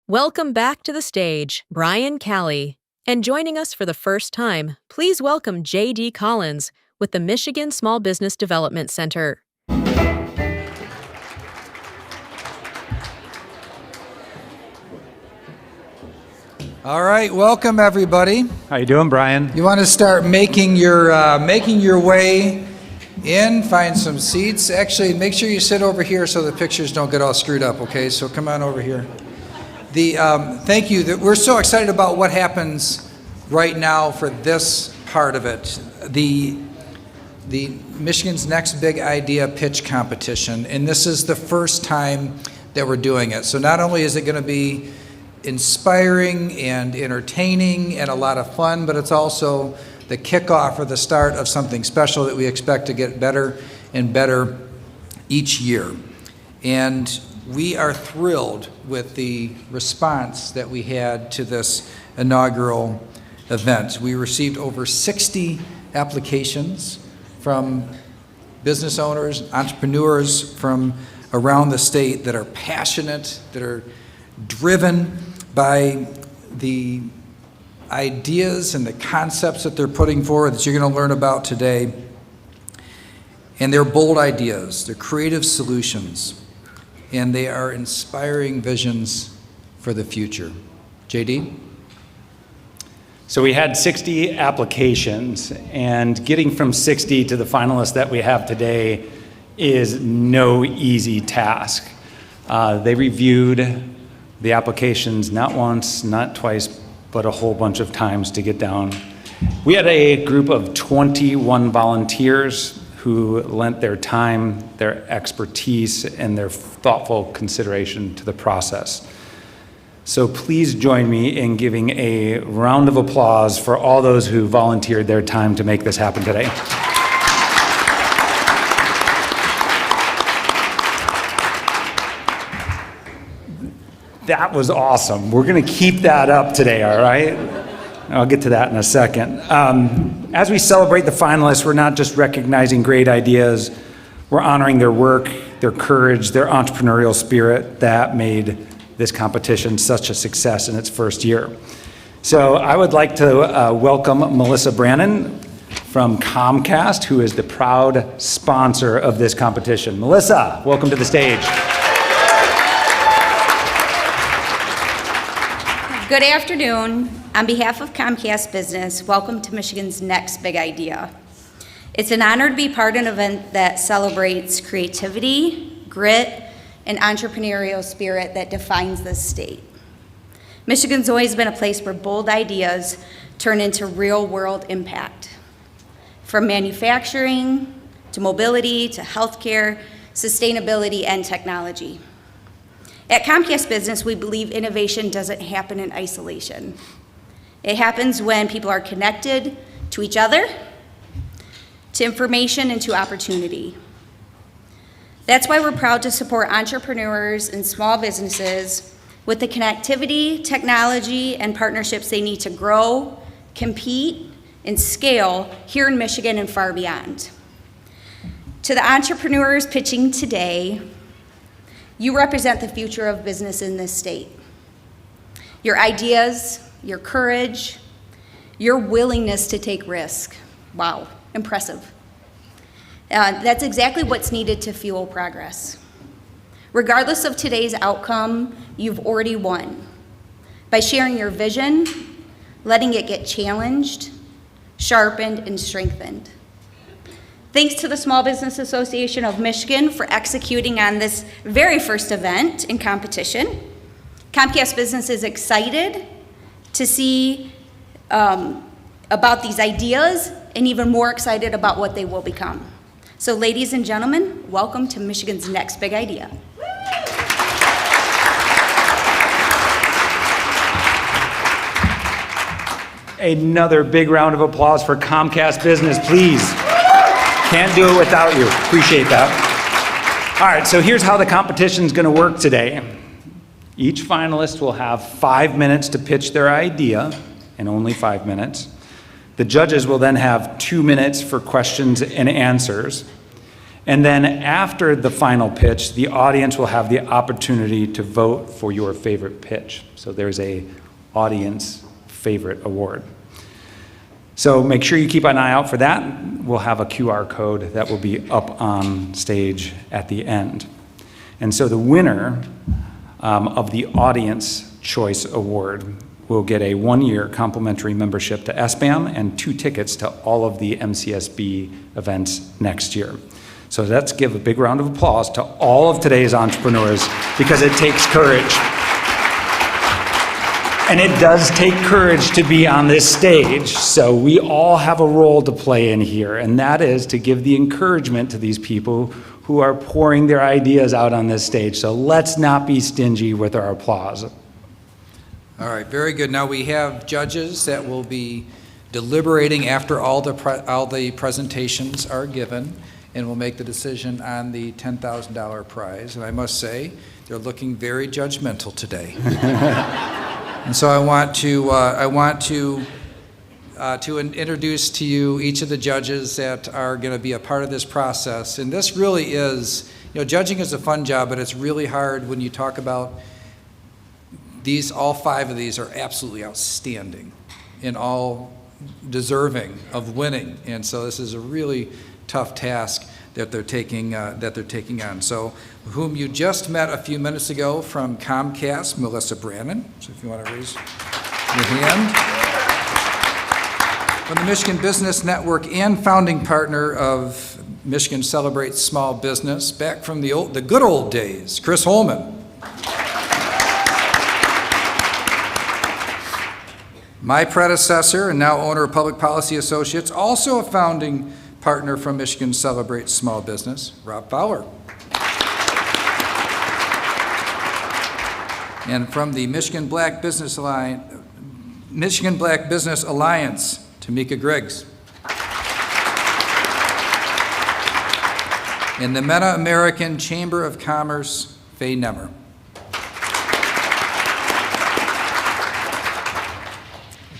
Welcome back to the stage, Brian Callie. And joining us for the first time, please welcome J.D. Collins with the Michigan Small Business Development Center. All right, welcome everybody. How you doing, Brian? You want to start making your way in, find some seats. Actually, make sure you sit over here so the pictures don't get all screwed up, okay? So come on over here. Thank you. We're so excited about what happens right now for this part of it. The Michigan's Next Big Idea Pitch Competition, and this is the first time that we're doing it. So not only is it going to be inspiring and entertaining and a lot of fun, but it's also the kickoff or the start of something special that we expect to get better and better each year. And we are thrilled with the response that we had to this inaugural event. We received over 60 applications from business owners, entrepreneurs from around the state that are passionate, that are driven by the ideas and the concepts that they're putting forward that you're going to learn about today. And they're bold ideas, they're creative solutions, and they are inspiring visions for the future. JD? So we had 60 applications, and getting from 60 to the finalists that we have today is no easy task. They reviewed the applications not once, not twice, but a whole bunch of times to get down. We had a group of 21 volunteers who lent their time, their expertise, and their thoughtful consideration to the process. So please join me in giving a round of applause for all those who volunteered their time to make this happen today. That was awesome. We're going to keep that up today, all right? I'll get to that in a second. As we celebrate the finalists, we're not just recognizing great ideas, we're honoring their work, their courage, their entrepreneurial spirit that made this competition such a success in its first year. So I would like to welcome Melissa Brannon from Comcast, who is the proud sponsor of this competition. Melissa, welcome to the stage. Good afternoon. On behalf of Comcast Business, welcome to Michigan's Next Big Idea. It's an honor to be part of an event that celebrates creativity, grit, and entrepreneurial spirit that defines this state. Michigan's always been a place where bold ideas turn into real-world impact. From manufacturing, to mobility, to healthcare, sustainability, and technology. At Comcast Business, we believe innovation doesn't happen in isolation. It happens when people are connected to each other, to information, and to opportunity. That's why we're proud to support entrepreneurs and small businesses with the connectivity, technology, and partnerships they need to grow, compete, and scale here in Michigan and far beyond. To the entrepreneurs pitching today, you represent the future of business in this state. Your ideas, your courage, your willingness to take risk. Wow, impressive. That's exactly what's needed to fuel progress. Regardless of today's outcome, you've already won by sharing your vision, letting it get challenged, sharpened, and strengthened. Thanks to the Small Business Association of Michigan for executing on this very first event in competition. Comcast Business is excited to see about these ideas and even more excited about what they will become. So ladies and gentlemen, welcome to Michigan's Next Big Idea. Another big round of applause for Comcast Business, please. Can't do it without you. Appreciate that. All right, so here's how the competition's going to work today. Each finalist will have 5 minutes to pitch their idea, and only 5 minutes. The judges will then have 2 minutes for questions and answers. And then after the final pitch, the audience will have the opportunity to vote for your favorite pitch. So there's a audience favorite award. So make sure you keep an eye out for that. We'll have a QR code that will be up on stage at the end. And so the winner of the Audience Choice Award will get a 1-year complimentary membership to SBAM and 2 tickets to all of the MCSB events next year. So let's give a big round of applause to all of today's entrepreneurs, because it takes courage. And it does take courage to be on this stage, so we all have a role to play in here, and that is to give the encouragement to these people who are pouring their ideas out on this stage. So let's not be stingy with our applause. All right, very good. Now we have judges that will be deliberating after all the presentations are given, and will make the decision on the $10,000 prize. And I must say, they're looking very judgmental today. And so I want to introduce to you each of the judges that are going to be a part of this process. And this really is, judging is a fun job, but it's really hard when you talk about these. All 5 of these are absolutely outstanding and all deserving of winning. And so this is a really tough task that they're taking on. So, whom you just met a few minutes ago from Comcast, Melissa Brannon. So if you want to raise your hand. From the Michigan Business Network and founding partner of Michigan Celebrates Small Business, back from the good old days, Chris Holman. My predecessor and now owner of Public Policy Associates, also a founding partner from Michigan Celebrates Small Business, Rob Fowler. And from the Michigan Black Business Alliance, Tamika Griggs. And the Meta-American Chamber of Commerce, Faye Nemmer.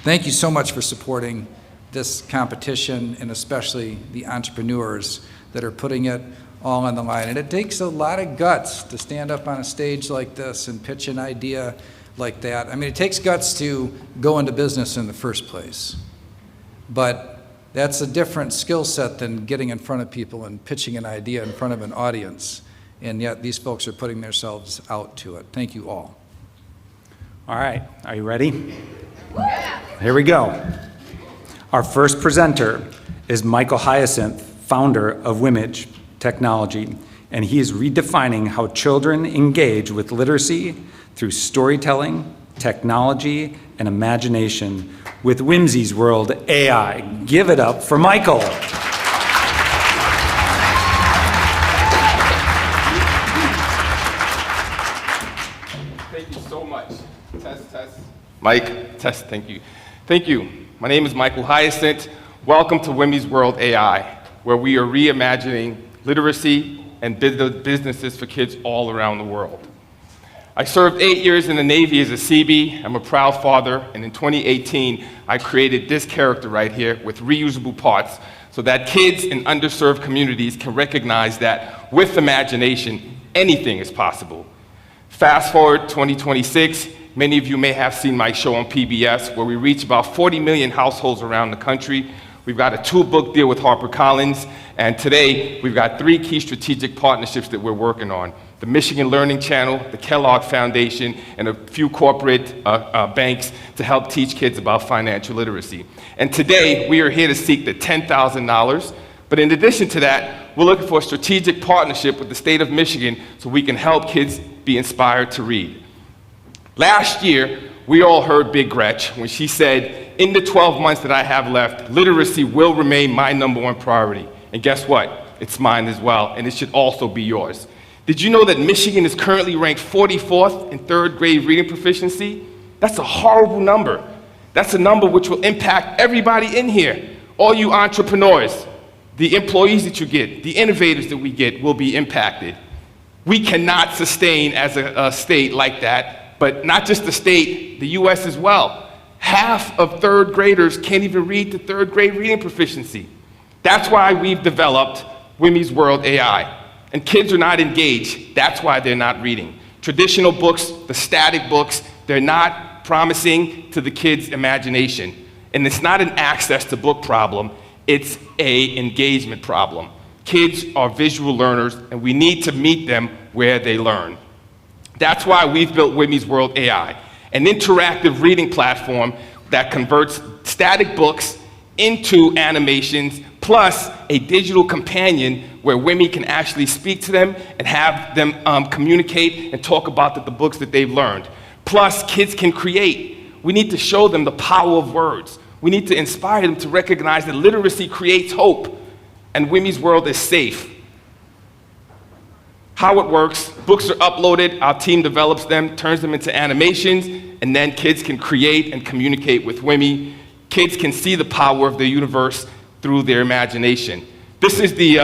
Thank you so much for supporting this competition, and especially the entrepreneurs that are putting it all on the line. And it takes a lot of guts to stand up on a stage like this and pitch an idea like that. I mean, it takes guts to go into business in the first place. But that's a different skill set than getting in front of people and pitching an idea in front of an audience. And yet these folks are putting themselves out to it. Thank you all. All right, are you ready? Here we go. Our first presenter is Michael Hyacinth, founder of Wimage Technology, and he is redefining how children engage with literacy through storytelling, technology, and imagination with Whimsy's World AI. Give it up for Michael. Thank you so much. Test. Mike, test, thank you. Thank you. My name is Michael Hyacinth. Welcome to Whimsy's World AI, where we are reimagining literacy and businesses for kids all around the world. I served 8 years in the Navy as a Seabee. I'm a proud father, and in 2018, I created this character right here with reusable parts so that kids in underserved communities can recognize that with imagination, anything is possible. Fast forward 2026, many of you may have seen my show on PBS, where we reach about 40 million households around the country. We've got a 2-book deal with HarperCollins, and today we've got 3 key strategic partnerships that we're working on. The Michigan Learning Channel, the Kellogg Foundation, and a few corporate banks to help teach kids about financial literacy. And today, we are here to seek the $10,000, but in addition to that, we're looking for a strategic partnership with the state of Michigan so we can help kids be inspired to read. Last year, we all heard Big Gretch when she said, in the 12 months that I have left, literacy will remain my #1 priority. And guess what? It's mine as well, and it should also be yours. Did you know that Michigan is currently ranked 44th in 3rd grade reading proficiency? That's a horrible number. That's a number which will impact everybody in here. All you entrepreneurs, the employees that you get, the innovators that we get will be impacted. We cannot sustain as a state like that. But not just the state, the US as well. Half of 3rd graders can't even read to 3rd grade reading proficiency. That's why we've developed Wimmy's World AI. And kids are not engaged. That's why they're not reading. Traditional books, the static books, they're not promising to the kids' imagination. And it's not an access to book problem, it's an engagement problem. Kids are visual learners, and we need to meet them where they learn. That's why we've built Wimmy's World AI, an interactive reading platform that converts static books into animations, plus a digital companion where Wimmy can actually speak to them and have them communicate and talk about the books that they've learned. Plus, kids can create. We need to show them the power of words. We need to inspire them to recognize that literacy creates hope, and Wimmy's World is safe. How it works, books are uploaded, our team develops them, turns them into animations, and then kids can create and communicate with Wimmy. Kids can see the power of the universe through their imagination. This is the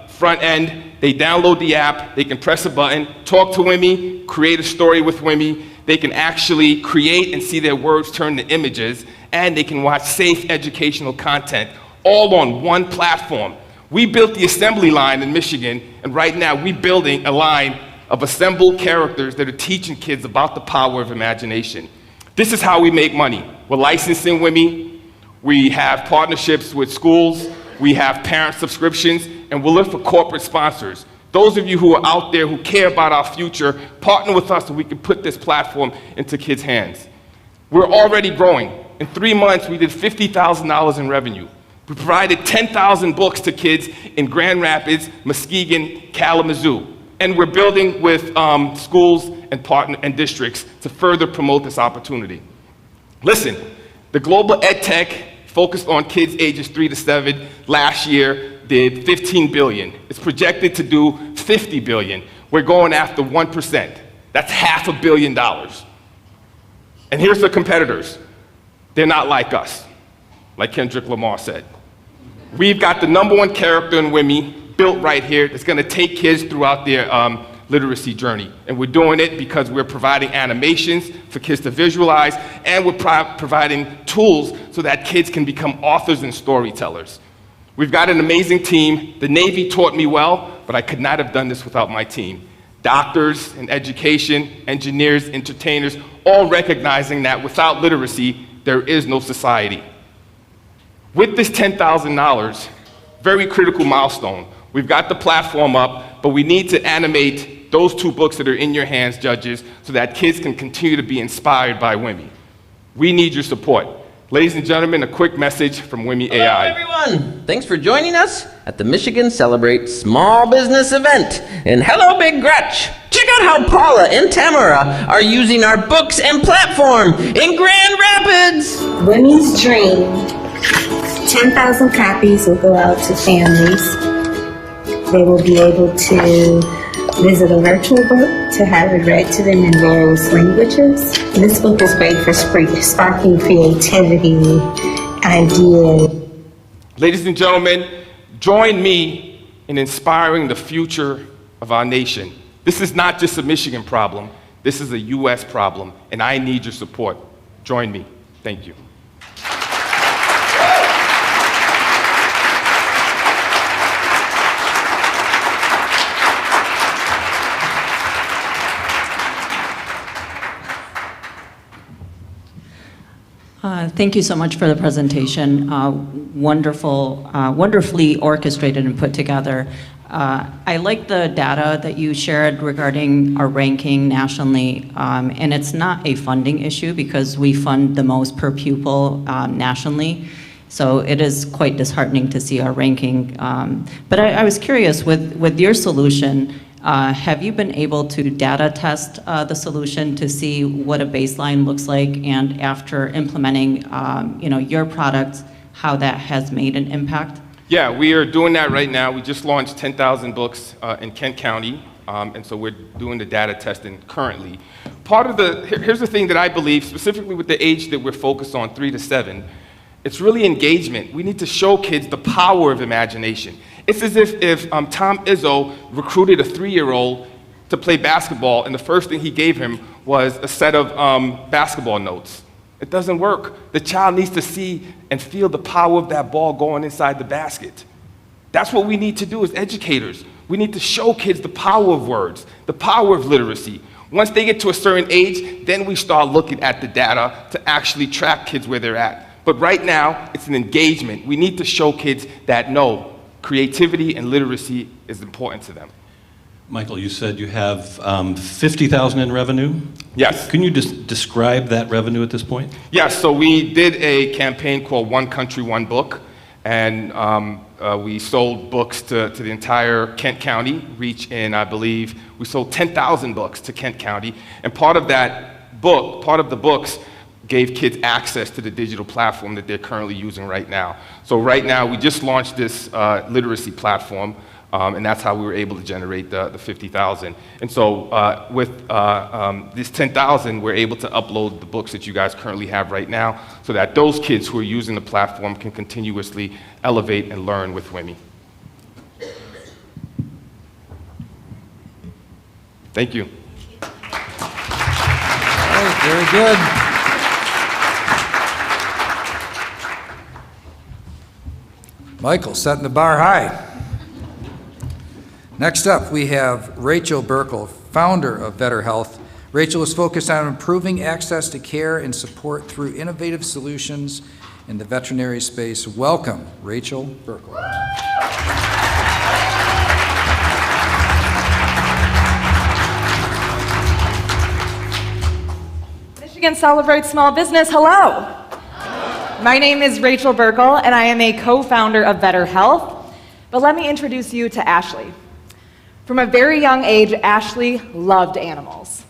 front end. They download the app, they can press a button, talk to Wimmy, create a story with Wimmy. They can actually create and see their words turn to images, and they can watch safe educational content, all on one platform. We built the assembly line in Michigan, and right now we're building a line of assembled characters that are teaching kids about the power of imagination. This is how we make money. We're licensing Wimmy, we have partnerships with schools, we have parent subscriptions, and we'll look for corporate sponsors. Those of you who are out there who care about our future, partner with us so we can put this platform into kids' hands. We're already growing. In 3 months, we did $50,000 in revenue. We provided 10,000 books to kids in Grand Rapids, Muskegon, Kalamazoo. And we're building with schools and partner and districts to further promote this opportunity. Listen, the global ed tech focused on kids ages 3 to 7 last year did $15 billion. It's projected to do $50 billion. We're going after 1%. That's $500 million. And here's the competitors. They're not like us, like Kendrick Lamar said. We've got the #1 character in Wimmy built right here that's going to take kids throughout their literacy journey. And we're doing it because we're providing animations for kids to visualize, and we're providing tools so that kids can become authors and storytellers. We've got an amazing team. The Navy taught me well, but I could not have done this without my team. Doctors in education, engineers, entertainers, all recognizing that without literacy, there is no society. With this $10,000, very critical milestone, we've got the platform up, but we need to animate those 2 books that are in your hands, judges, so that kids can continue to be inspired by Wimmy. We need your support. Ladies and gentlemen, a quick message from Wimmy AI. Hello, everyone. Thanks for joining us at the Michigan Celebrate Small Business event. And hello, Big Gretch. Check out how Paula and Tamara are using our books and platform in Grand Rapids. Wimmy's dream. 10,000 copies will go out to families. They will be able to visit a virtual book to have it read to them in various languages. This book is great for sparking creativity, ideas. Ladies and gentlemen, join me in inspiring the future of our nation. This is not just a Michigan problem, this is a US problem, and I need your support. Join me. Thank you. Thank you so much for the presentation. Wonderfully orchestrated and put together. I like the data that you shared regarding our ranking nationally, and it's not a funding issue because we fund the most per pupil nationally. So it is quite disheartening to see our ranking. But I was curious, with your solution, have you been able to data test the solution to see what a baseline looks like, and after implementing your product, how that has made an impact? Yeah, we are doing that right now. We just launched 10,000 books in Kent County, and so we're doing the data testing currently. Here's the thing that I believe, specifically with the age that we're focused on, 3 to 7, it's really engagement. We need to show kids the power of imagination. It's as if Tom Izzo recruited a 3-year-old to play basketball, and the first thing he gave him was a set of basketball notes. It doesn't work. The child needs to see and feel the power of that ball going inside the basket. That's what we need to do as educators. We need to show kids the power of words, the power of literacy. Once they get to a certain age, then we start looking at the data to actually track kids where they're at. But right now, it's an engagement. We need to show kids that no, creativity and literacy is important to them. Michael, you said you have 50,000 in revenue? Yes. Can you just describe that revenue at this point? Yes, so we did a campaign called One Country, One Book, and we sold books to the entire Kent County, reach in, I believe, we sold 10,000 books to Kent County, and part of the books gave kids access to the digital platform that they're currently using right now. So right now, we just launched this literacy platform, and that's how we were able to generate the 50,000. And so with this 10,000, we're able to upload the books that you guys currently have right now so that those kids who are using the platform can continuously elevate and learn with WIMI. Thank you. All right, very good. Michael, setting the bar high. Next up, we have Rachel Burkle, founder of Better Health. Rachel is focused on improving access to care and support through innovative solutions in the veterinary space. Welcome, Rachel Burkle. Michigan celebrates small business. Hello. My name is Rachel Burkle, and I am a co-founder of Better Health. But let me introduce you to Ashley. From a very young age, Ashley loved animals,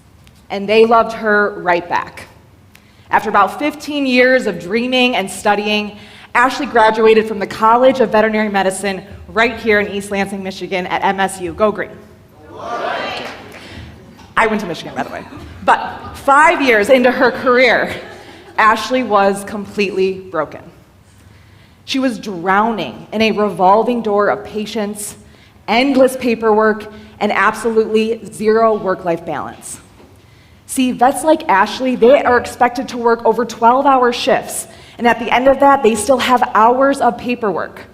and they loved her right back. After about 15 years of dreaming and studying, Ashley graduated from the College of Veterinary Medicine right here in East Lansing, Michigan at MSU. Go Green. I went to Michigan, by the way. But 5 years into her career, Ashley was completely broken. She was drowning in a revolving door of patients, endless paperwork, and absolutely zero work-life balance. See, vets like Ashley, they are expected to work over 12-hour shifts, and at the end of that, they still have hours of paperwork.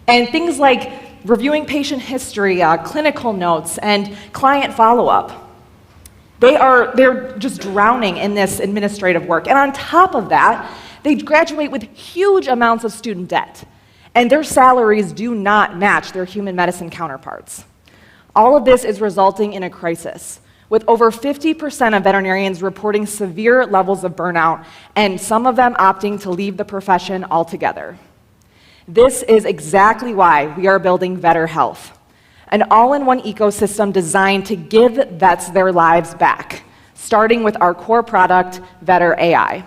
And things like reviewing patient history, clinical notes, and client follow-up. They're just drowning in this administrative work. And on top of that, they graduate with huge amounts of student debt. And their salaries do not match their human medicine counterparts. All of this is resulting in a crisis, with over 50% of veterinarians reporting severe levels of burnout, and some of them opting to leave the profession altogether. This is exactly why we are building Better Health, an all-in-one ecosystem designed to give vets their lives back, starting with our core product, Vetter AI.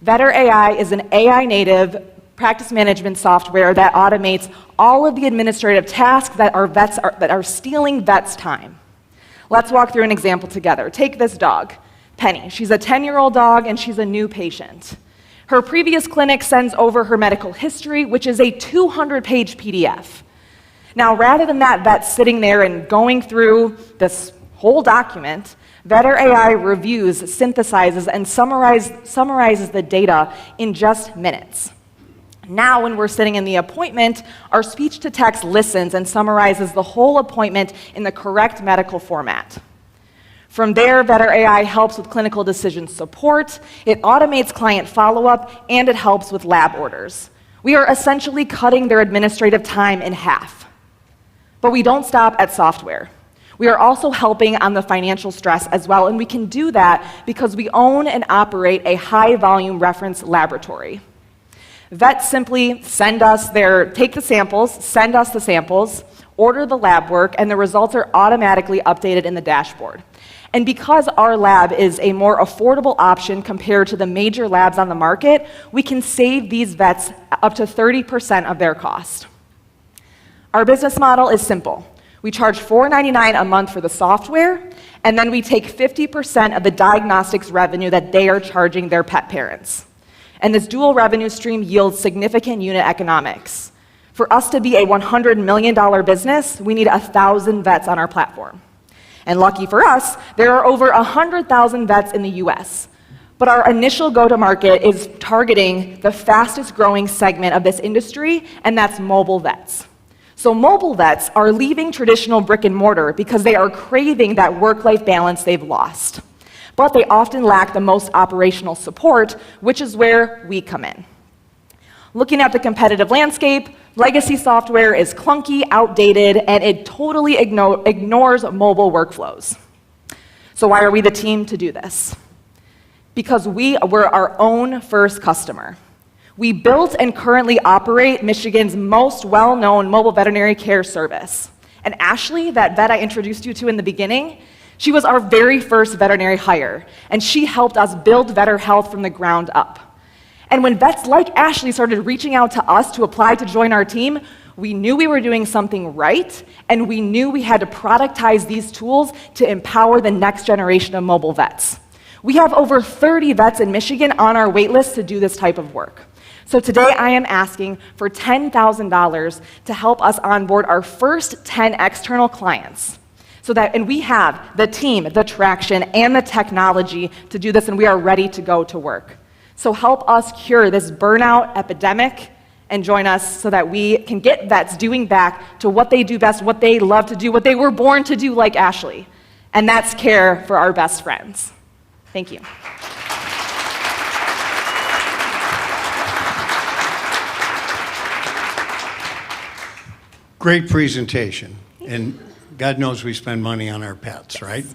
Vetter AI is an AI-native practice management software that automates all of the administrative tasks that are stealing vets' time. Let's walk through an example together. Take this dog, Penny. She's a 10-year-old dog, and she's a new patient. Her previous clinic sends over her medical history, which is a 200-page PDF. Now, rather than that vet sitting there and going through this whole document, Vetter AI reviews, synthesizes, and summarizes the data in just minutes. Now, when we're sitting in the appointment, our speech-to-text listens and summarizes the whole appointment in the correct medical format. From there, Vetter AI helps with clinical decision support, it automates client follow-up, and it helps with lab orders. We are essentially cutting their administrative time in half. But we don't stop at software. We are also helping on the financial stress as well, and we can do that because we own and operate a high-volume reference laboratory. Vets simply take the samples, send us the samples, order the lab work, and the results are automatically updated in the dashboard. And because our lab is a more affordable option compared to the major labs on the market, we can save these vets up to 30% of their cost. Our business model is simple. We charge $4.99 a month for the software, and then we take 50% of the diagnostics revenue that they are charging their pet parents. And this dual revenue stream yields significant unit economics. For us to be a $100 million business, we need 1,000 vets on our platform. And lucky for us, there are over 100,000 vets in the US. But our initial go-to-market is targeting the fastest growing segment of this industry, and that's mobile vets. So mobile vets are leaving traditional brick and mortar because they are craving that work-life balance they've lost. But they often lack the most operational support, which is where we come in. Looking at the competitive landscape, legacy software is clunky, outdated, and it totally ignores mobile workflows. So why are we the team to do this? Because we were our own first customer. We built and currently operate Michigan's most well-known mobile veterinary care service. And Ashley, that vet I introduced you to in the beginning, she was our very first veterinary hire, and she helped us build VetterHealth from the ground up. And when vets like Ashley started reaching out to us to apply to join our team, we knew we were doing something right, and we knew we had to productize these tools to empower the next generation of mobile vets. We have over 30 vets in Michigan on our wait list to do this type of work. So today I am asking for $10,000 to help us onboard our first 10 external clients. And we have the team, the traction, and the technology to do this, and we are ready to go to work. So help us cure this burnout epidemic and join us so that we can get vets doing back to what they do best, what they love to do, what they were born to do like Ashley. And that's care for our best friends. Thank you. Great presentation, and God knows we spend money on our pets, right?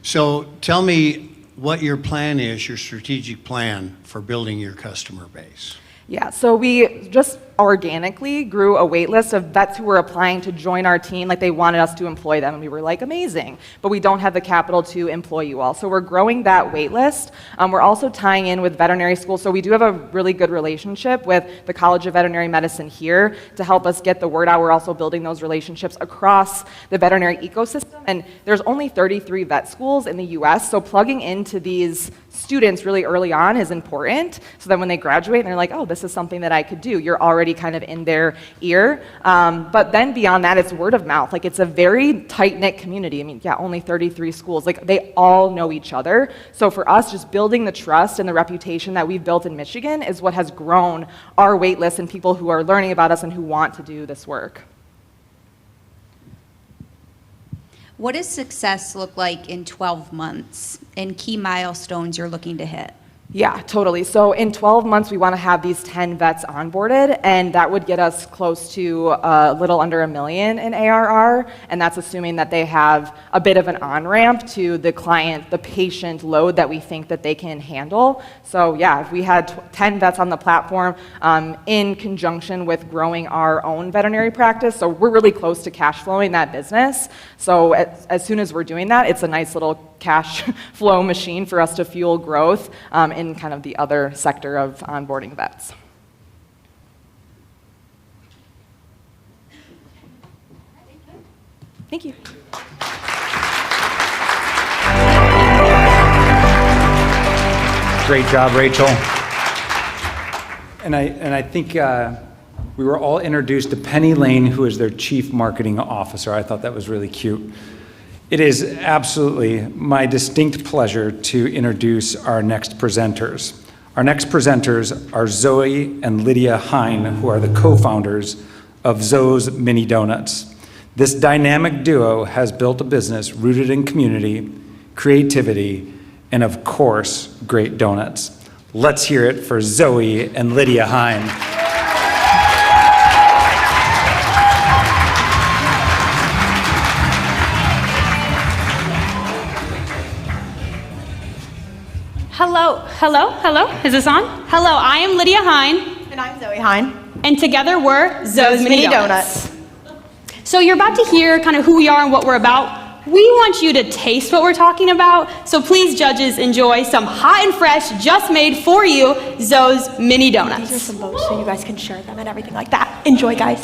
So tell me what your plan is, your strategic plan for building your customer base. Yeah, so we just organically grew a wait list of vets who were applying to join our team, like they wanted us to employ them, and we were like, amazing, but we don't have the capital to employ you all. So we're growing that wait list. We're also tying in with veterinary schools, so we do have a really good relationship with the College of Veterinary Medicine here to help us get the word out. We're also building those relationships across the veterinary ecosystem, and there's only 33 vet schools in the US, so plugging into these students really early on is important, so that when they graduate and they're like, oh, this is something that I could do, you're already kind of in their ear. But then beyond that, it's word of mouth. Like, it's a very tight-knit community. I mean, yeah, only 33 schools. Like, they all know each other. So for us, just building the trust and the reputation that we've built in Michigan is what has grown our wait list and people who are learning about us and who want to do this work. What does success look like in 12 months and key milestones you're looking to hit? Yeah, totally. So in 12 months, we want to have these 10 vets onboarded, and that would get us close to a little under $1 million in ARR, and that's assuming that they have a bit of an on-ramp to the client, the patient load that we think that they can handle. So yeah, if we had 10 vets on the platform in conjunction with growing our own veterinary practice, so we're really close to cash flowing that business. So as soon as we're doing that, it's a nice little cash flow machine for us to fuel growth in kind of the other sector of onboarding vets. Thank you. Great job, Rachel. And I think we were all introduced to Penny Lane, who is their Chief Marketing Officer. I thought that was really cute. It is absolutely my distinct pleasure to introduce our next presenters. Our next presenters are Zoe and Lydia Hine, who are the co-founders of Zoe's Mini Donuts. This dynamic duo has built a business rooted in community, creativity, and of course, great donuts. Let's hear it for Zoe and Lydia Hine. Hello, is this on? Hello, I am Lydia Hine. And I'm Zoe Hine. And together we're Zoe's Mini Donuts. So you're about to hear kind of who we are and what we're about. We want you to taste what we're talking about, so please, judges, enjoy some hot and fresh, just made for you, Zoe's Mini Donuts. These are some votes so you guys can share them and everything like that. Enjoy, guys.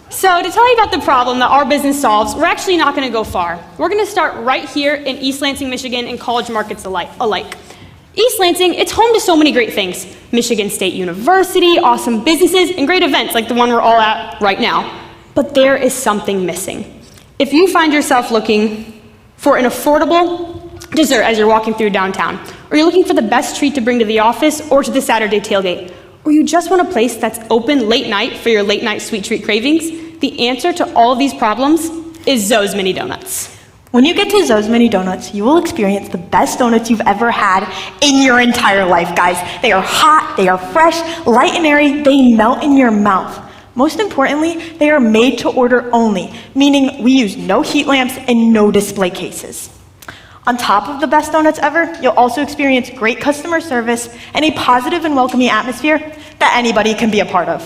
So to tell you about the problem that our business solves, we're actually not going to go far. We're going to start right here in East Lansing, Michigan, and college markets alike. East Lansing, it's home to so many great things. Michigan State University, awesome businesses, and great events like the one we're all at right now. But there is something missing. If you find yourself looking for an affordable dessert as you're walking through downtown, or you're looking for the best treat to bring to the office or to the Saturday tailgate, or you just want a place that's open late night for your late night sweet treat cravings, the answer to all of these problems is Zoe's Mini Donuts. When you get to Zoe's Mini Donuts, you will experience the best donuts you've ever had in your entire life, guys. They are hot, they are fresh, light and airy, they melt in your mouth. Most importantly, they are made to order only, meaning we use no heat lamps and no display cases. On top of the best donuts ever, you'll also experience great customer service and a positive and welcoming atmosphere that anybody can be a part of.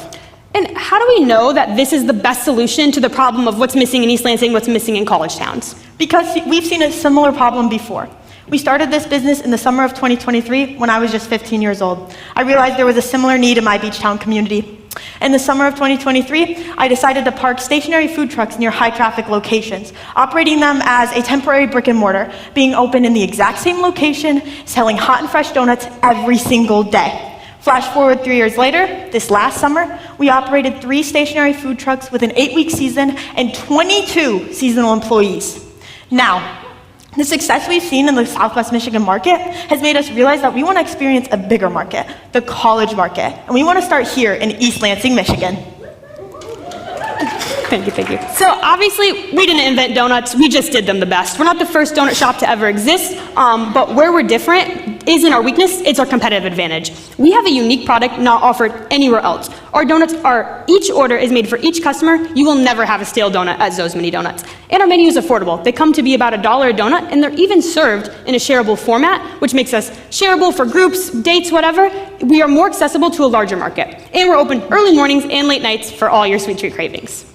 And how do we know that this is the best solution to the problem of what's missing in East Lansing, what's missing in college towns? Because we've seen a similar problem before. We started this business in the summer of 2023 when I was just 15 years old. I realized there was a similar need in my beach town community. In the summer of 2023, I decided to park stationary food trucks near high traffic locations, operating them as a temporary brick and mortar, being open in the exact same location, selling hot and fresh donuts every single day. Flash forward 3 years later, this last summer, we operated 3 stationary food trucks with an 8-week season and 22 seasonal employees. Now, the success we've seen in the Southwest Michigan market has made us realize that we want to experience a bigger market, the college market, and we want to start here in East Lansing, Michigan. Thank you. So obviously, we didn't invent donuts, we just did them the best. We're not the first donut shop to ever exist, but where we're different isn't our weakness, it's our competitive advantage. We have a unique product not offered anywhere else. Our donuts each order is made for each customer. You will never have a stale donut at Zoe's Mini Donuts. And our menu is affordable. They come to be about $1 a donut, and they're even served in a shareable format, which makes us shareable for groups, dates, whatever. We are more accessible to a larger market. And we're open early mornings and late nights for all your sweet treat cravings.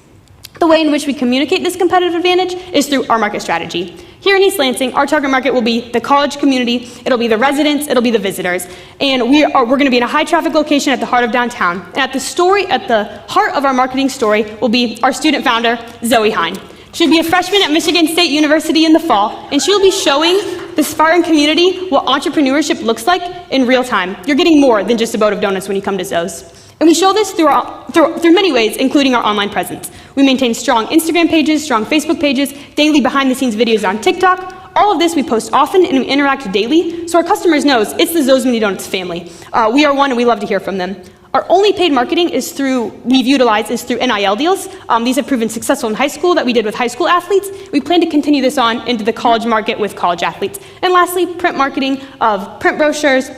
The way in which we communicate this competitive advantage is through our market strategy. Here in East Lansing, our target market will be the college community, it'll be the residents, it'll be the visitors, and we're going to be in a high traffic location at the heart of downtown. And at the heart of our marketing story will be our student founder, Zoe Hine. She'll be a freshman at Michigan State University in the fall, and she'll be showing the Spartan community what entrepreneurship looks like in real time. You're getting more than just a boat of donuts when you come to Zoe's. And we show this through many ways, including our online presence. We maintain strong Instagram pages, strong Facebook pages, daily behind-the-scenes videos on TikTok. All of this we post often and we interact daily, so our customers knows it's the Zoe's Mini Donuts family. We are one and we love to hear from them. Our only paid marketing we've utilized is through NIL deals. These have proven successful in high school that we did with high school athletes. We plan to continue this on into the college market with college athletes. And lastly, print marketing of print brochures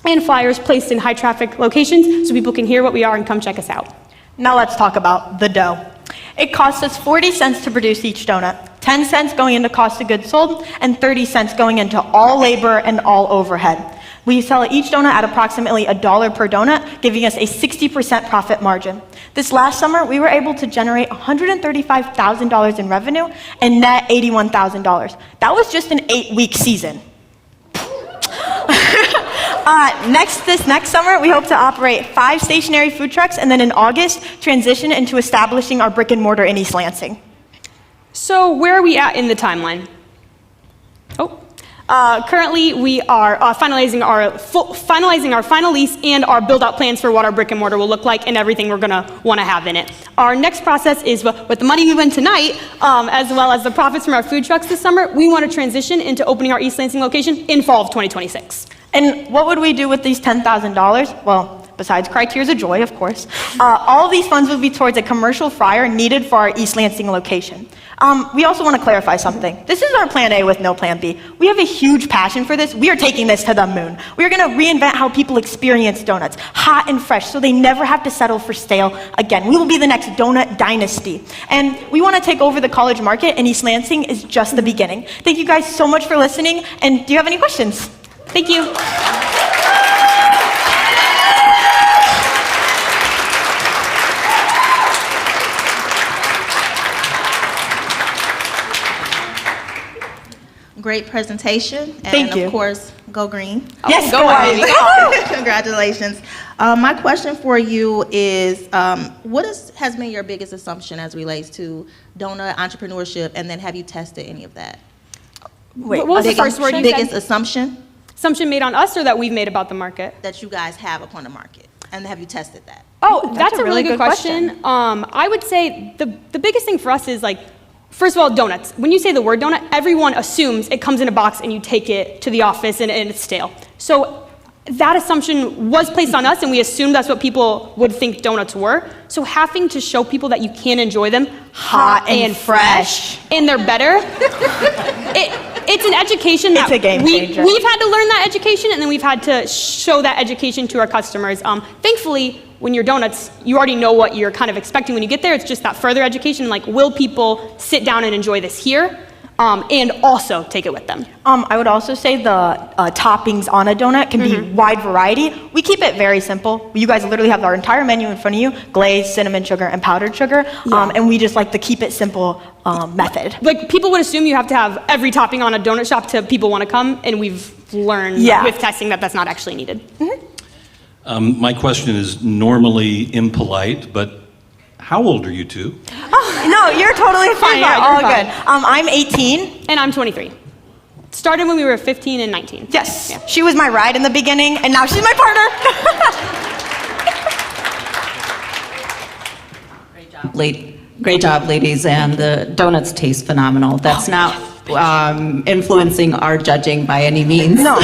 and flyers placed in high traffic locations so people can hear what we are and come check us out. Now let's talk about the dough. It costs us 40 cents to produce each donut, 10 cents going into cost of goods sold, and 30 cents going into all labor and all overhead. We sell each donut at approximately $1 per donut, giving us a 60% profit margin. This last summer, we were able to generate $135,000 in revenue and net $81,000. That was just an 8-week season. This next summer, we hope to operate 5 stationary food trucks, and then in August, transition into establishing our brick and mortar in East Lansing. So where are we at in the timeline? Currently, we are finalizing our final lease and our build-out plans for what our brick and mortar will look like and everything we're going to want to have in it. Our next process is with the money we win tonight, as well as the profits from our food trucks this summer, we want to transition into opening our East Lansing location in fall of 2026. And what would we do with these $10,000? Well, besides Cry Tears of Joy, of course, all of these funds would be towards a commercial fryer needed for our East Lansing location. We also want to clarify something. This is our plan A with no plan B. We have a huge passion for this. We are taking this to the moon. We are going to reinvent how people experience donuts, hot and fresh, so they never have to settle for stale again. We will be the next donut dynasty. And we want to take over the college market, and East Lansing is just the beginning. Thank you guys so much for listening, and do you have any questions? Thank you. Great presentation. And Thank you. Of course, go green. Yes, go green. Congratulations. My question for you is, what has been your biggest assumption as relates to donut entrepreneurship, and then have you tested any of that? Wait, what was the first word you biggest said? Assumption? Assumption made on us or that we've made about the market? That you guys have upon the market, and have you tested that? Oh, that's a really good question. I would say the biggest thing for us is first of all, donuts. When you say the word donut, everyone assumes it comes in a box and you take it to the office and it's stale. So that assumption was placed on us, and we assumed that's what people would think donuts were. So having to show people that you can enjoy them hot and fresh, and they're better, it's an education that It's a game changer. we've had to learn that education, and then we've had to show that education to our customers. Thankfully, when you're donuts, you already know what you're kind of expecting when you get there. It's just that further education, like, will people sit down and enjoy this here? And also take it with them. I would also say the toppings on a donut can be wide variety. We keep it very simple. You guys literally have our entire menu in front of you: glazed, cinnamon sugar, and powdered sugar. And we just like the keep it simple method. Like, people would assume you have to have every topping on a donut shop to people want to come, and we've learned with testing that that's not actually needed. My question is normally impolite, but how old are you two? Oh, no, you're totally fine. You're You're fine, all you're good. I'm 18. And I'm 23. Started when we were 15 and 19. Yes. Yeah. She was my ride in the beginning, and now she's my partner. Great job, ladies, and the donuts taste phenomenal. That's not influencing our judging by any means. No.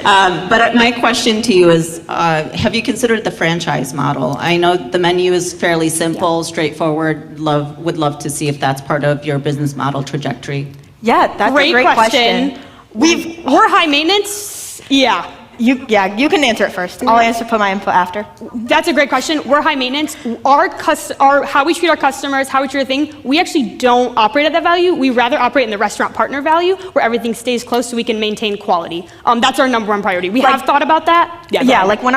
But my question to you is, have you considered the franchise model? I know the menu is fairly simple, straightforward. Would love to see if that's part of your business model trajectory. Yeah, that's a great question. We're high maintenance. Yeah. You can answer it first. I'll put my input after. That's a great question. We're high maintenance. Our how we treat our customers, how we treat our thing, we actually don't operate at that value. We rather operate in the restaurant partner value, where everything stays close so we can maintain quality. That's our number one priority. We have thought about that. Yeah, like when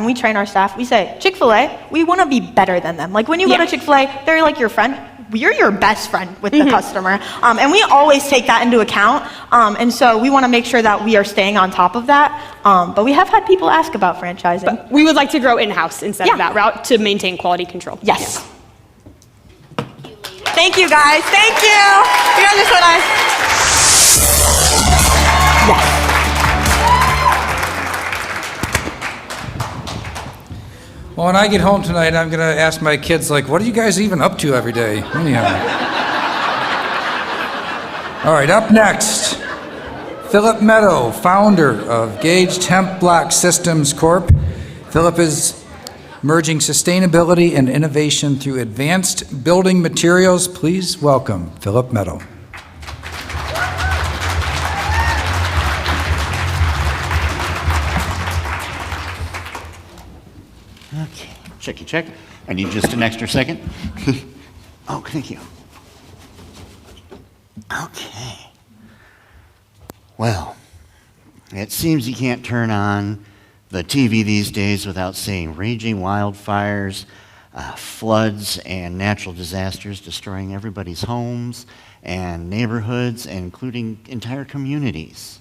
we train our staff, we say, Chick-fil-A, we want to be better than them. Like when you go to Chick-fil-A, they're like your friend. You're your best friend with the customer. And we always take that into account. And so we want to make sure that we are staying on top of that. But we have had people ask about franchising. But we would like to grow in-house instead of that route to maintain quality control. Yes. Yeah. Thank you, guys. Thank you. You guys are so nice. Yes. Well, when I get home tonight, I'm going to ask my kids, like, what are you guys even up to every day? Anyhow. All right, up next, Philip Meadow, founder of Gage Temp Block Systems Corp. Philip is merging sustainability and innovation through advanced building materials. Please welcome Philip Meadow. Okay, check. I need just an extra second. Oh, thank you. Okay. Well, it seems you can't turn on the TV these days without seeing raging wildfires, floods, and natural disasters destroying everybody's homes and neighborhoods, including entire communities.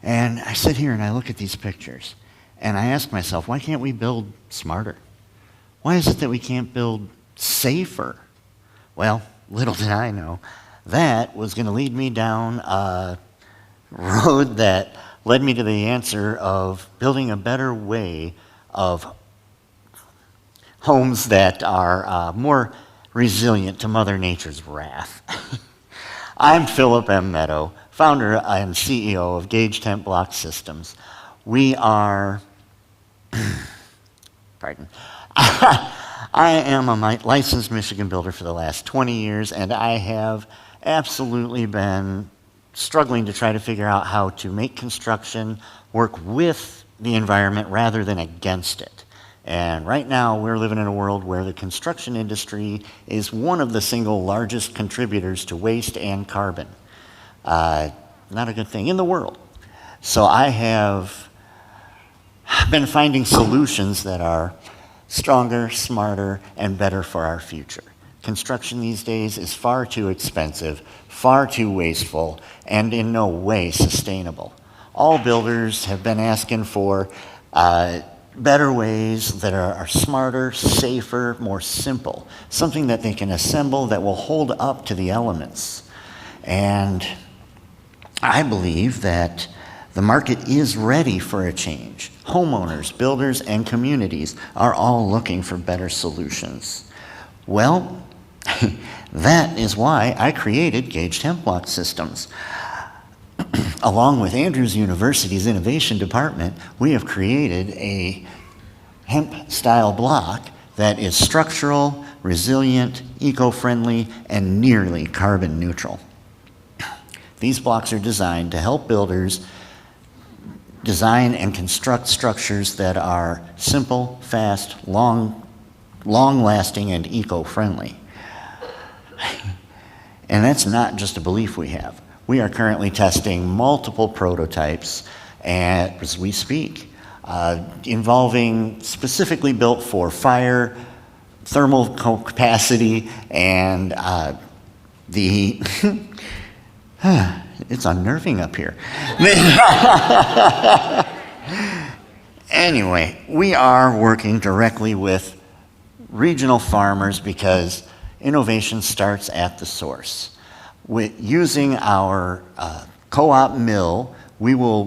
And I sit here and I look at these pictures. And I ask myself, why can't we build smarter? Why is it that we can't build safer? Well, little did I know, that was going to lead me down a road that led me to the answer of building a better way of homes that are more resilient to Mother Nature's wrath. I'm Philip M. Meadow, founder and CEO of Gage Temp Block Systems. We are, pardon, I am a licensed Michigan builder for the last 20 years, and I have absolutely been struggling to try to figure out how to make construction work with the environment rather than against it. And right now, we're living in a world where the construction industry is one of the single largest contributors to waste and carbon. Not a good thing in the world. So I have been finding solutions that are stronger, smarter, and better for our future. Construction these days is far too expensive, far too wasteful, and in no way sustainable. All builders have been asking for better ways that are smarter, safer, more simple, something that they can assemble that will hold up to the elements. And I believe that the market is ready for a change. Homeowners, builders, and communities are all looking for better solutions. Well, that is why I created Gage Temp Block Systems. along with Andrews University's Innovation Department, we have created a hemp-style block that is structural, resilient, eco-friendly, and nearly carbon neutral. These blocks are designed to help builders design and construct structures that are simple, fast, long-lasting, and eco-friendly. And that's not just a belief we have. We are currently testing multiple prototypes as we speak, involving specifically built for fire, thermal capacity, and the it's unnerving up here. Anyway, we are working directly with regional farmers because innovation starts at the source. With using our co-op mill, we'll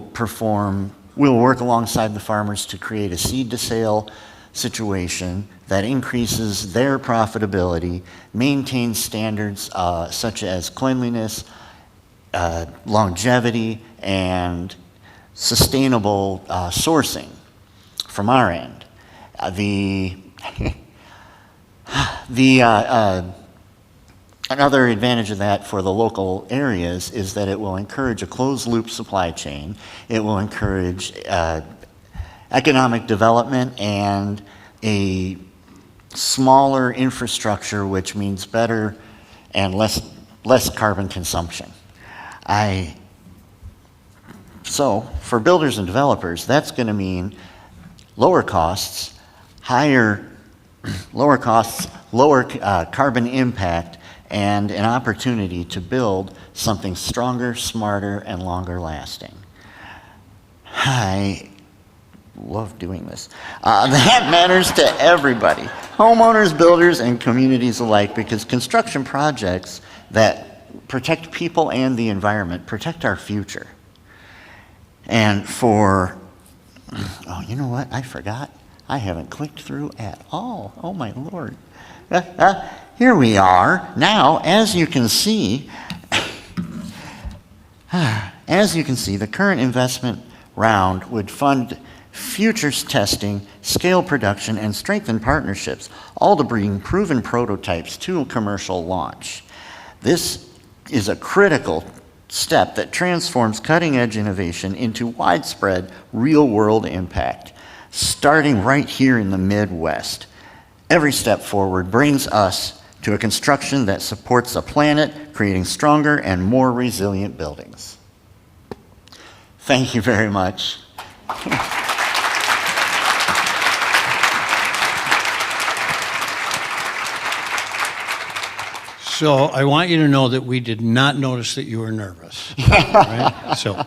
work alongside the farmers to create a seed-to-sale situation that increases their profitability, maintains standards such as cleanliness, longevity, and sustainable sourcing from our end. Another advantage of that for the local areas is that it will encourage a closed-loop supply chain. It will encourage economic development and a smaller infrastructure, which means better and less carbon consumption. So for builders and developers, that's going to mean lower costs, lower carbon impact, and an opportunity to build something stronger, smarter, and longer lasting. I love doing this. That matters to everybody, homeowners, builders, and communities alike, because construction projects that protect people and the environment protect our future. And oh, you know what? I forgot. I haven't clicked through at all. Oh, my Lord. Here we are. Now, as you can see, the current investment round would fund futures testing, scale production, and strengthen partnerships, all to bring proven prototypes to commercial launch. This is a critical step that transforms cutting-edge innovation into widespread, real-world impact, starting right here in the Midwest. Every step forward brings us to a construction that supports the planet, creating stronger and more resilient buildings. Thank you very much. So I want you to know that we did not notice that you were nervous. Right?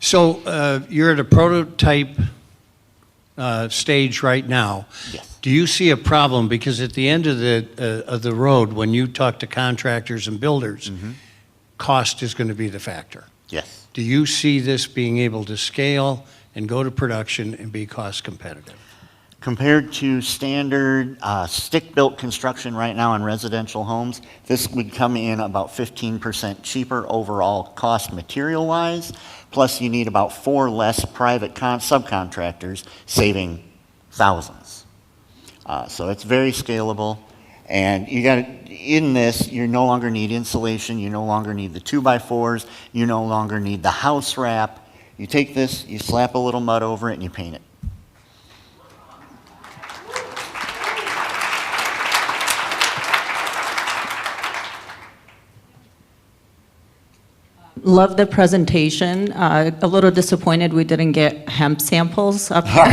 So you're at a prototype stage right now. Yes. Do you see a problem? Because at the end of the road, when you talk to contractors and builders, cost is going to be the factor. Yes. Do you see this being able to scale and go to production and be cost competitive? Compared to standard stick-built construction right now in residential homes, this would come in about 15% cheaper overall cost material-wise, plus you need about 4 less private subcontractors, saving thousands. So it's very scalable, and in this, you no longer need insulation, you no longer need the 2x4s, you no longer need the house wrap. You take this, you slap a little mud over it, and you paint it. Love the presentation. A little disappointed we didn't get hemp samples up here.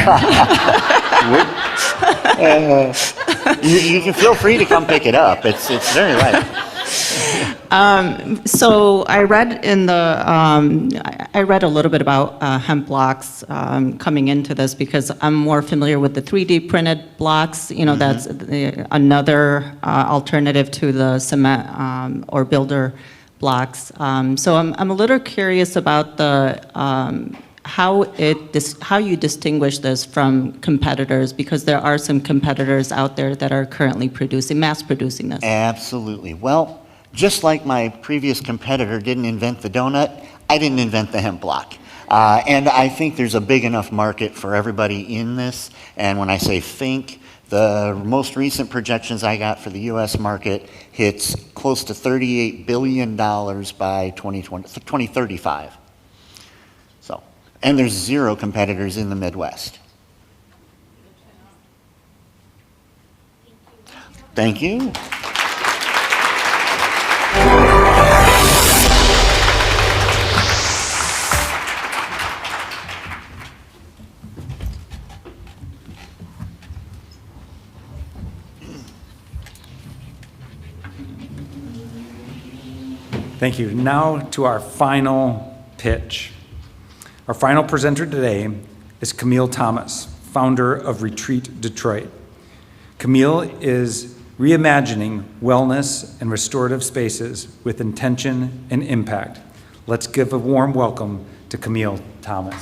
You can feel free to come pick it up. It's very light. So I read I read a little bit about hemp blocks coming into this because I'm more familiar with the 3D printed blocks. You know, that's another alternative to the cement or builder blocks. So I'm a little curious about the how you distinguish this from competitors, because there are some competitors out there that are currently mass producing this. Absolutely. Well, just like my previous competitor didn't invent the donut, I didn't invent the hemp block. And I think there's a big enough market for everybody in this. And when I say think, the most recent projections I got for the US market hits close to $38 billion by 2035. So, and there's 0 competitors in the Midwest. Thank you. Thank you. Now to our final pitch. Our final presenter today is Camille Thomas, founder of Retreat Detroit. Camille is reimagining wellness and restorative spaces with intention and impact. Let's give a warm welcome to Camille Thomas.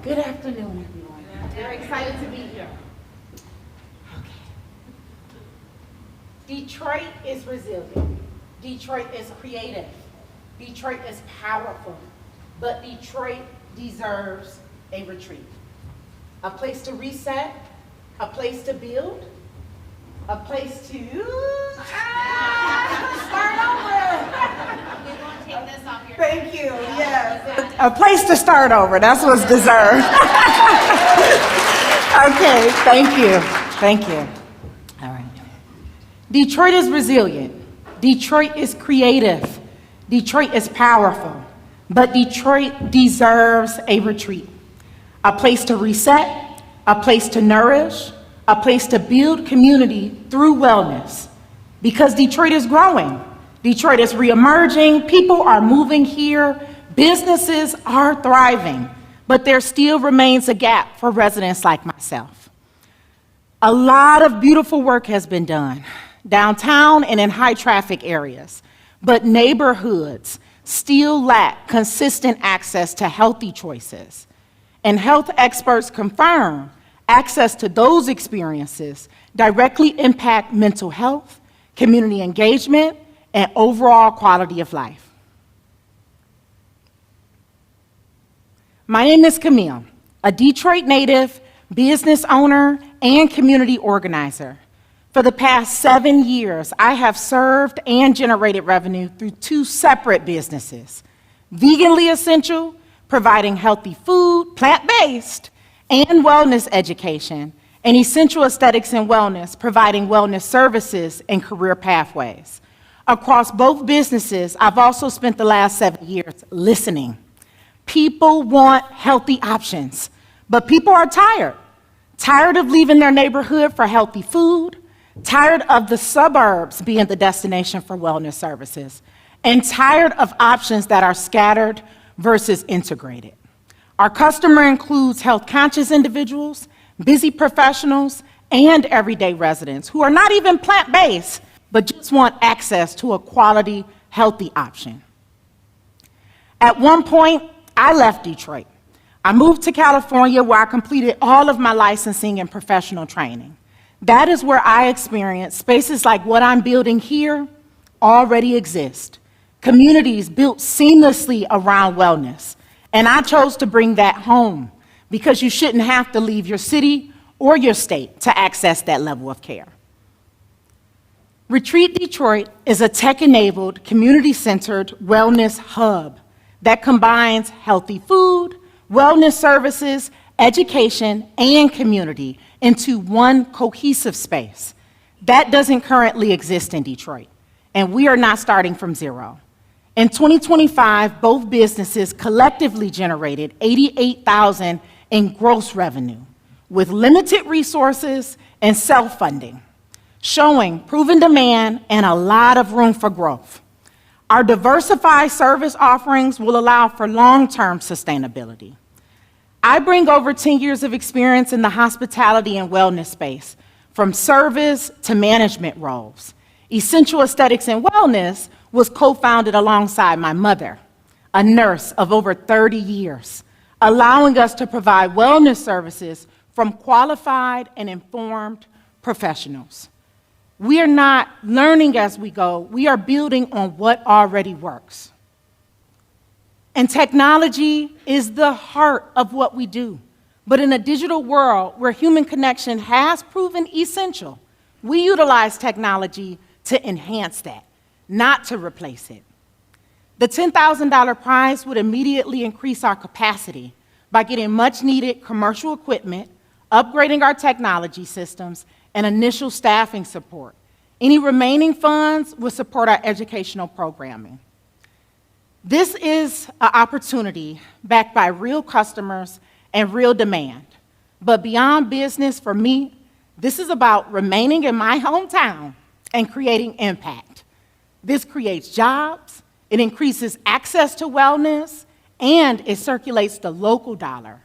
Good afternoon, everyone. We're excited to be here. Okay. Detroit is resilient. Detroit is creative. Detroit is powerful. But Detroit deserves a retreat. A place to reset, a place to build, a place to start over. We won't take this off your Thank you, yes. A place to start over, that's what's deserved. Okay, thank you, thank you. All right. Detroit is resilient. Detroit is creative. Detroit is powerful. But Detroit deserves a retreat. A place to reset, a place to nourish, a place to build community through wellness. Because Detroit is growing. Detroit is reemerging. People are moving here. Businesses are thriving. But there still remains a gap for residents like myself. A lot of beautiful work has been done downtown and in high traffic areas. But neighborhoods still lack consistent access to healthy choices. And health experts confirm access to those experiences directly impact mental health, community engagement, and overall quality of life. My name is Camille, a Detroit native, business owner, and community organizer. For the past 7 years, I have served and generated revenue through 2 separate businesses. Veganly Essential, providing healthy food, plant-based, and wellness education, and Essential Aesthetics and Wellness, providing wellness services and career pathways. Across both businesses, I've also spent the last 7 years listening. People want healthy options, but people are tired of leaving their neighborhood for healthy food, tired of the suburbs being the destination for wellness services, and tired of options that are scattered versus integrated. Our customer includes health-conscious individuals, busy professionals, and everyday residents who are not even plant-based, but just want access to a quality, healthy option. At one point, I left Detroit. I moved to California, where I completed all of my licensing and professional training. That is where I experienced spaces like what I'm building here already exist. Communities built seamlessly around wellness. And I chose to bring that home because you shouldn't have to leave your city or your state to access that level of care. Retreat Detroit is a tech-enabled, community-centered wellness hub that combines healthy food, wellness services, education, and community into one cohesive space. That doesn't currently exist in Detroit, and we are not starting from zero. In 2025, both businesses collectively generated $88,000 in gross revenue with limited resources and self-funding, showing proven demand and a lot of room for growth. Our diversified service offerings will allow for long-term sustainability. I bring over 10 years of experience in the hospitality and wellness space, from service to management roles. Essential Aesthetics and Wellness was co-founded alongside my mother, a nurse of over 30 years, allowing us to provide wellness services from qualified and informed professionals. We are not learning as we go, we are building on what already works. And technology is the heart of what we do. But in a digital world where human connection has proven essential, we utilize technology to enhance that, not to replace it. The $10,000 prize would immediately increase our capacity by getting much-needed commercial equipment, upgrading our technology systems, and initial staffing support. Any remaining funds will support our educational programming. This is an opportunity backed by real customers and real demand. But beyond business, for me, this is about remaining in my hometown and creating impact. This creates jobs, it increases access to wellness, and it circulates the local dollar.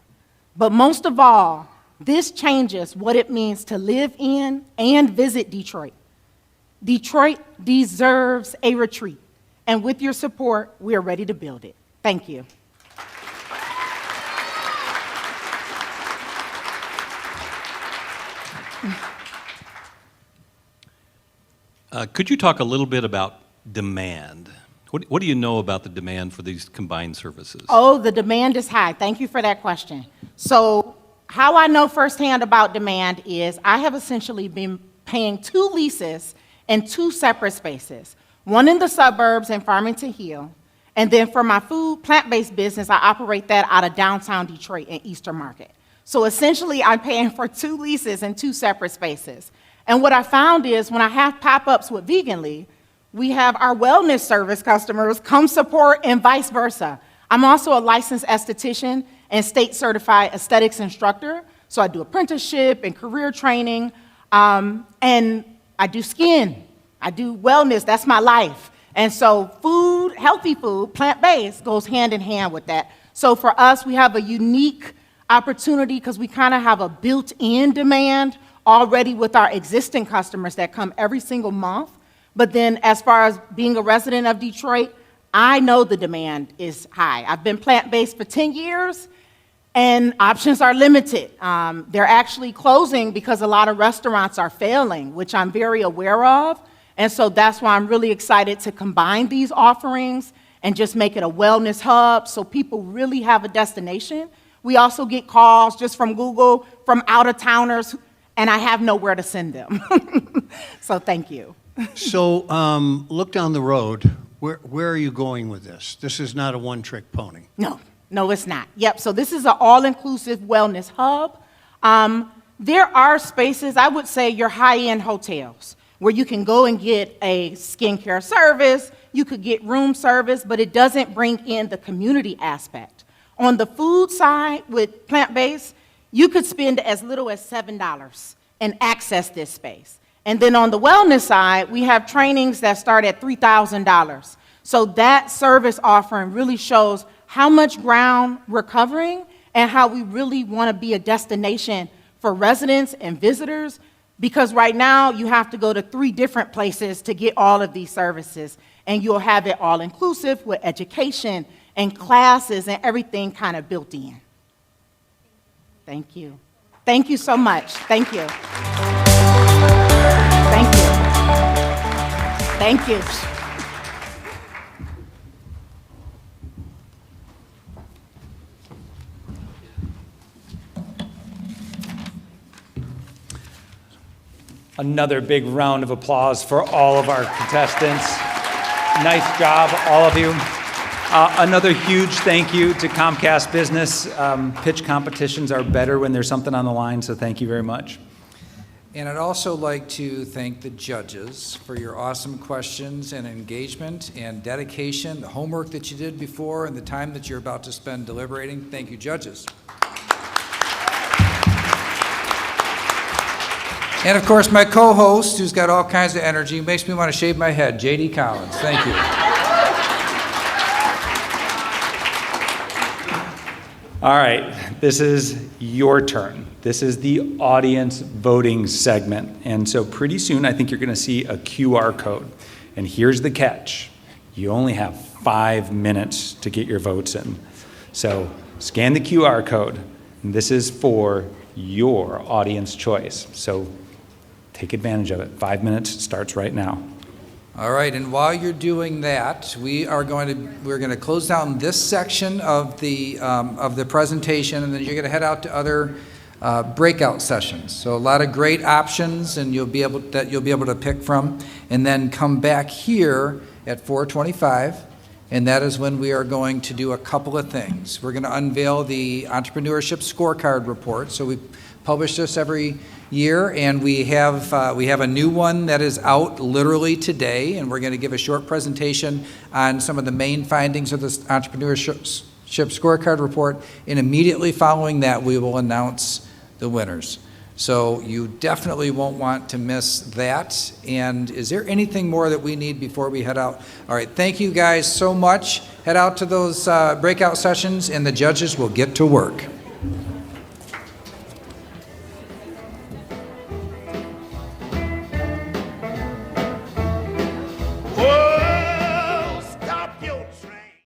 But most of all, this changes what it means to live in and visit Detroit. Detroit deserves a retreat, and with your support, we are ready to build it. Thank you. Could you talk a little bit about demand? What do you know about the demand for these combined services? Oh, the demand is high. Thank you for that question. So how I know firsthand about demand is I have essentially been paying 2 leases in 2 separate spaces, one in the suburbs in Farmington Hill, and then for my food, plant-based business, I operate that out of downtown Detroit in Eastern Market. So essentially, I'm paying for 2 leases in 2 separate spaces. And what I found is when I have pop-ups with Veganly, we have our wellness service customers come support and vice versa. I'm also a licensed esthetician and state-certified aesthetics instructor, so I do apprenticeship and career training, and I do skin, I do wellness, that's my life. And so food, healthy food, plant-based, goes hand in hand with that. So for us, we have a unique opportunity because we kind of have a built-in demand already with our existing customers that come every single month. But then as far as being a resident of Detroit, I know the demand is high. I've been plant-based for 10 years, and options are limited. They're actually closing because a lot of restaurants are failing, which I'm very aware of. And so that's why I'm really excited to combine these offerings and just make it a wellness hub so people really have a destination. We also get calls just from Google from out-of-towners, and I have nowhere to send them. So thank you. So look down the road. Where are you going with this? This is not a one-trick pony. No, it's not. Yep, so this is an all-inclusive wellness hub. There are spaces, I would say your high-end hotels, where you can go and get a skincare service, you could get room service, but it doesn't bring in the community aspect. On the food side with plant-based, you could spend as little as $7 and access this space. And then on the wellness side, we have trainings that start at $3,000. So that service offering really shows how much ground we're covering and how we really want to be a destination for residents and visitors, because right now you have to go to 3 different places to get all of these services, and you'll have it all inclusive with education and classes and everything kind of built in. Thank you. Thank you so much. Thank you. Thank you. Thank you. Another big round of applause for all of our contestants. Nice job, all of you. Another huge thank you to Comcast Business. Pitch competitions are better when there's something on the line, so thank you very much. And I'd also like to thank the judges for your awesome questions and engagement and dedication, the homework that you did before, and the time that you're about to spend deliberating. Thank you, judges. And of course, my co-host, who's got all kinds of energy, makes me want to shave my head, J.D. Collins. Thank you. All right, this is your turn. This is the audience voting segment. And so pretty soon, I think you're going to see a QR code. And here's the catch. You only have 5 minutes to get your votes in. So scan the QR code. And this is for your audience choice. So take advantage of it. 5 minutes starts right now. All right, and while you're doing that, we're going to close down this section of the presentation, and then you're going to head out to other breakout sessions. So a lot of great options, and you'll be able to pick from, and then come back here at 4:25, and that is when we are going to do a couple of things. We're going to unveil the entrepreneurship scorecard report. So we publish this every year, and we have a new one that is out literally today, and we're going to give a short presentation on some of the main findings of this entrepreneurship scorecard report, and immediately following that we will announce the winners. So you definitely won't want to miss that. And is there anything more that we need before we head out? All right, thank you guys so much. Head out to those breakout sessions, and the judges will get to work.